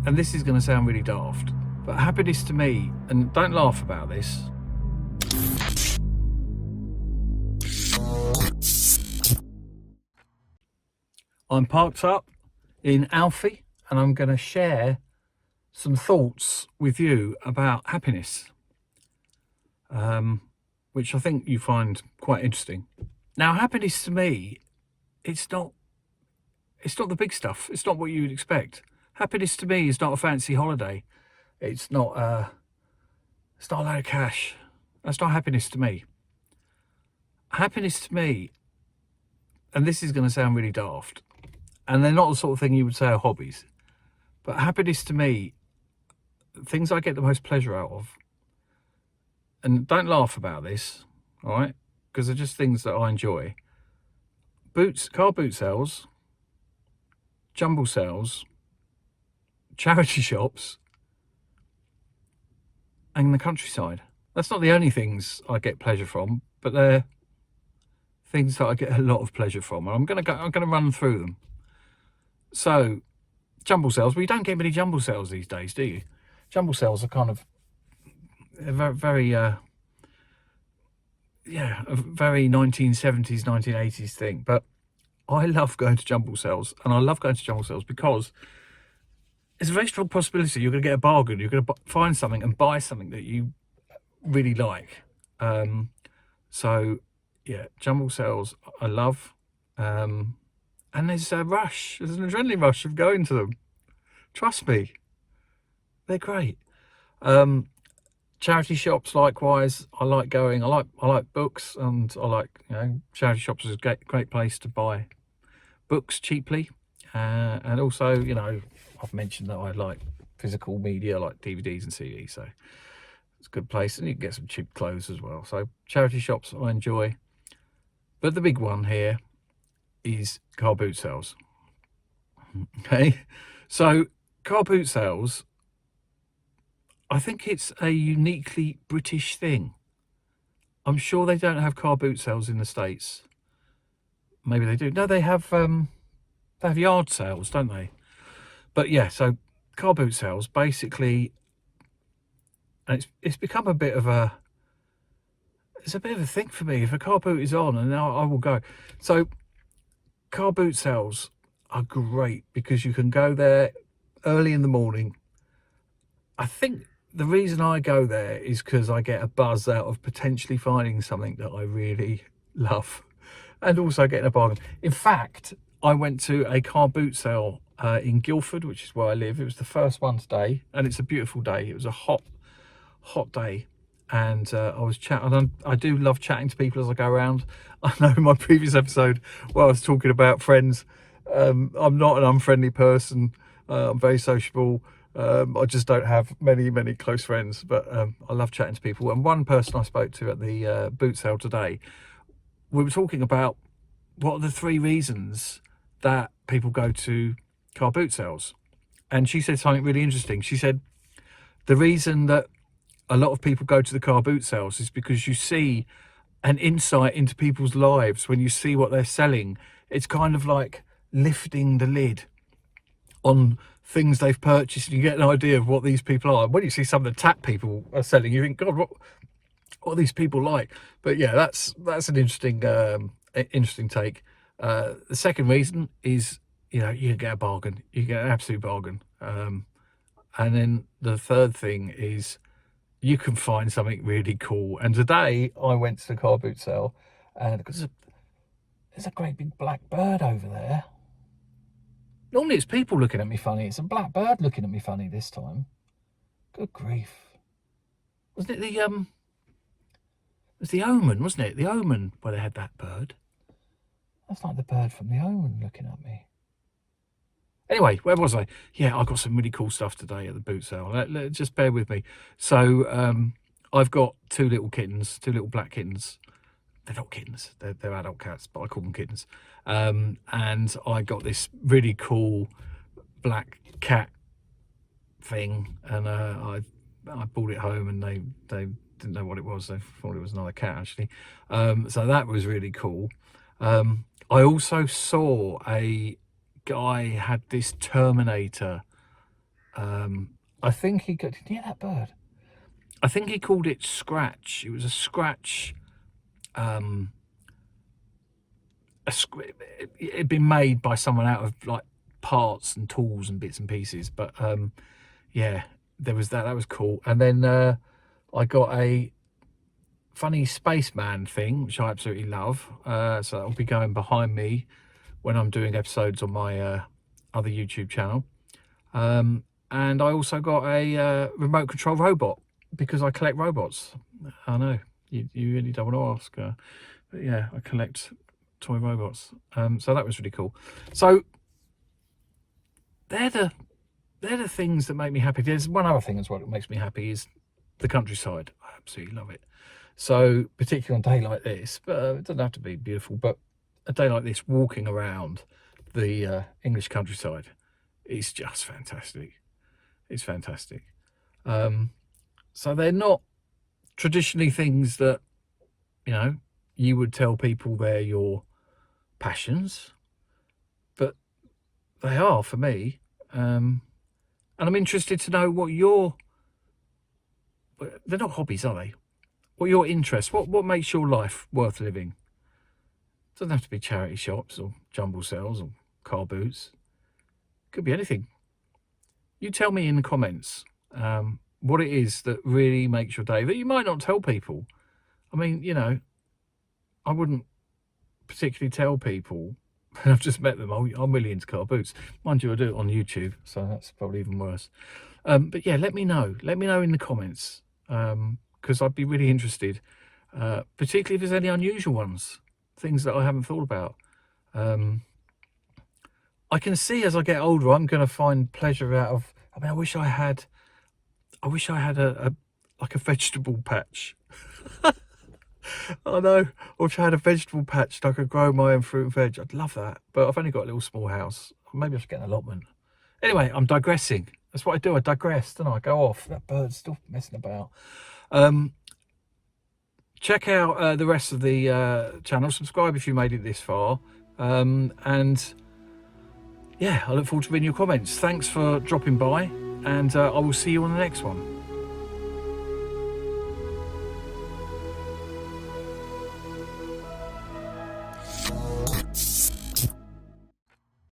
and this is going to sound really daft, but happiness to me, and don't laugh about this, I'm parked up in Alfie and I'm going to share some thoughts with you about happiness, which I think you find quite interesting. Now, happiness to me, it's not the big stuff. It's not what you would expect. Happiness to me is not a fancy holiday. It's not a load of cash. That's not happiness to me. Happiness to me, and this is going to sound really daft, and they're not the sort of thing you would say are hobbies, but happiness to me, things I get the most pleasure out of, and don't laugh about this, all right, because they're just things that I enjoy. Car boot sales, jumble sales, charity shops, and the countryside. That's not the only things I get pleasure from, but they're things that I get a lot of pleasure from. And I'm gonna run through them. So, jumble sales. Well, you don't get many jumble sales these days, do you? Jumble sales are kind of a very a very 1970s, 1980s thing. But I love going to jumble sales, and I love going to jumble sales because it's a very strong possibility you're going to get a bargain. You're going to find something and buy something that you really like. So, yeah, jumble sales I love. And there's a rush. There's an adrenaline rush of going to them. Trust me, they're great. Charity shops, likewise, I like going. I like books, and I like, charity shops is a great place to buy books cheaply. And also, I've mentioned that I like physical media, like DVDs and CDs, so it's a good place, and you can get some cheap clothes as well. So charity shops I enjoy, but the big one here is car boot sales. Okay, so car boot sales, I think it's a uniquely British thing. I'm sure they don't have car boot sales in the States. Maybe they do. No, they have yard sales, don't they? But yeah, so car boot sales basically, and it's become a bit of a thing for me. If a car boot is on, and I will go. So car boot sales are great because you can go there early in the morning. I think the reason I go there is because I get a buzz out of potentially finding something that I really love, and also getting a bargain. In fact, I went to a car boot sale in Guildford, which is where I live. It was the first one today, and it's a beautiful day. It was a hot day, and I was chatting. I do love chatting to people as I go around. I know in my previous episode where I was talking about friends, I'm not an unfriendly person. I'm very sociable. I just don't have many close friends, but I love chatting to people. And one person I spoke to at the boot sale today, we were talking about what are the 3 reasons that people go to car boot sales. And she said something really interesting. She said the reason that a lot of people go to the car boot sales is because you see an insight into people's lives. When you see what they're selling, it's kind of like lifting the lid on things they've purchased, and you get an idea of what these people are. When you see some of the tap people are selling, you think, God, what are these people like? But yeah, that's an interesting take. The second reason is, you get a bargain. You get an absolute bargain. And then the third thing is you can find something really cool. And today I went to the car boot sale, and because there's a great big black bird over there. Normally it's people looking at me funny. It's a black bird looking at me funny this time. Good grief. Wasn't it it was the Omen, wasn't it? The Omen, where they had that bird. That's like the bird from the Omen looking at me. Anyway, where was I? Yeah, I got some really cool stuff today at the boot sale. Just bear with me. So I've got 2 little kittens, 2 little black kittens. They're not kittens, they're adult cats, but I call them kittens. And I got this really cool black cat thing, and I brought it home, and they didn't know what it was. They thought it was another cat, actually. So that was really cool. I also saw a guy had this Terminator I think he got, did you hear that bird? I think he called it Scratch. It was a Scratch. It'd been made by someone out of like parts and tools and bits and pieces. But yeah, there was that. That was cool. And then I got a funny spaceman thing, which I absolutely love. So that'll be going behind me when I'm doing episodes on my other YouTube channel. And I also got a remote control robot because I collect robots. I know you really don't want to ask, but yeah, I collect toy robots. So that was really cool. So they're the things that make me happy. There's one other thing as well that makes me happy is the countryside. I absolutely love it. So particularly on a day like this, but it doesn't have to be beautiful, but a day like this, walking around the English countryside is just fantastic. It's fantastic. So they're not traditionally things that, you know, you would tell people they're your passions, but they are for me. And I'm interested to know what they're not hobbies, are they? What your interests, what makes your life worth living? It doesn't have to be charity shops or jumble sales or car boots. It could be anything. You tell me in the comments what it is that really makes your day that you might not tell people. I mean, you know, I wouldn't particularly tell people when I've just met them, I'm really into car boots. Mind you, I do it on YouTube, so that's probably even worse. But yeah, let me know. Let me know in the comments, because I'd be really interested, particularly if there's any unusual ones, things that I haven't thought about. I can see as I get older, I'm going to find pleasure out of, I mean, I wish I had a like a vegetable patch. I know, or if I had a vegetable patch and I could grow my own fruit and veg, I'd love that. But I've only got a little small house. Maybe I should get an allotment. Anyway, I'm digressing. That's what I do. I digress, don't I? Go off. That bird's still messing about. Check out the rest of the channel. Subscribe if you made it this far. And yeah, I look forward to reading your comments. Thanks for dropping by, and I will see you on the next one.